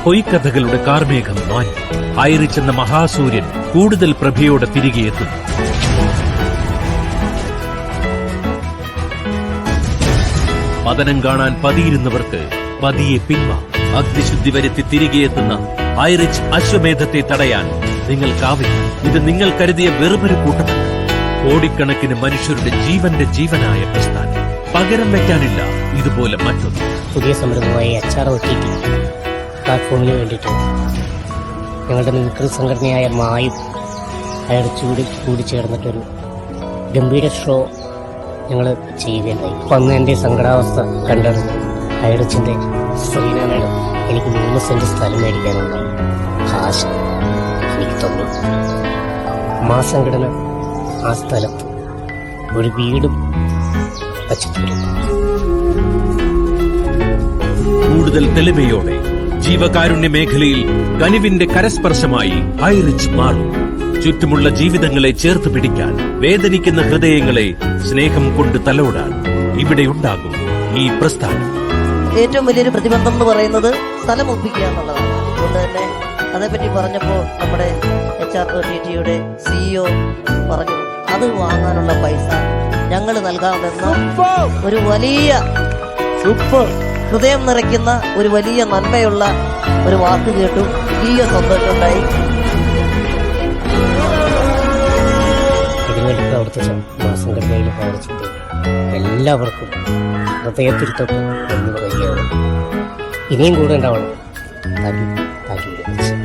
പൊയ്ക്കഥകളുടെ കാർമേഘം മാഞ്ഞു. ഐറിച്ച് എന്ന മഹാസൂര്യൻ കൂടുതൽ പ്രഭയോടെ തിരികെ എത്തുന്നു. പതനം കാണാൻ പതിയിരുന്നവർക്ക് പതിയെ പിന്മാ. അഗ്നിശുദ്ധി വരുത്തി തിരികെ എത്തുന്ന ഐറിച്ച് അശ്വമേധത്തെ തടയാൻ നിങ്ങൾക്കാവില്ല. ഇത് നിങ്ങൾ കരുതിയ വെറുമൊരു കൂട്ടമല്ല. കോടിക്കണക്കിന് മനുഷ്യരുടെ ജീവനായ പ്രസ്ഥാനം. പകരം വെക്കാനില്ല ഇതുപോലെ മറ്റൊന്ന്. പുതിയ സംരംഭമായ HROTT പ്ലാറ്റ്ഫോമിന് വേണ്ടിയിട്ട് ഞങ്ങളുടെ മിമിക്രി സംഘടനയായ മായും അയർച്ചൂടി കൂടി ചേർന്നിട്ടൊരു ഗംഭീര ഷോ ഞങ്ങൾ ചെയ്യുകയുണ്ടായി. അപ്പം അന്ന് എൻ്റെ സങ്കടാവസ്ഥ കണ്ടറിഞ്ഞ് അയർച്ചിൻ്റെ ശ്രീന മേഡം എനിക്ക് 3 സെന്റ് സ്ഥലം മേടിക്കാനുള്ള കാശ് എനിക്ക് തന്നു. ആ സംഘടന ആ സ്ഥലത്ത് ഒരു വീടും വച്ചിട്ടുണ്ട്. കൂടുതൽ തെളിമയോടെ ജീവകാരുണ്യ മേഖലയിൽ കനിവിന്റെ കരസ്പർശമായി ഐറിച്ച് മാറും. ചുറ്റുമുള്ള ജീവിതങ്ങളെ ചേർത്ത് പിടിക്കാൻ, വേദനിക്കുന്ന ഹൃദയങ്ങളെ സ്നേഹം കൊണ്ട് തലോടാൻ ഇവിടെയുണ്ടാകും ഈ പ്രസ്ഥാനം. ഏറ്റവും വലിയൊരു പ്രതിബന്ധം എന്ന് പറയുന്നത് സ്ഥലം ഒപ്പിക്കുക എന്നുള്ളതാണ്. അതുകൊണ്ട് തന്നെ അതേപ്പറ്റി പറഞ്ഞപ്പോൾ നമ്മുടെ HROTTയുടെ CEO പറഞ്ഞു, അത് വാങ്ങാനുള്ള പൈസ ഞങ്ങൾ നൽകാമെന്ന ഒരു വലിയ ഹൃദയം നിറയ്ക്കുന്ന ഒരു വലിയ നന്മയുള്ള ഒരു വാക്ക് കേട്ടു. വലിയ സന്തോഷമുണ്ടായി. ഇതിനുവേണ്ടി പ്രവർത്തിച്ച സംഘടനയിൽ പ്രവർത്തിച്ചത് എല്ലാവർക്കും ഹൃദയത്തിൽ തൊട്ട് എന്ന് പറയുകയാണ്. ഇനിയും കൂടെ ഉണ്ടാവണം. Thank you.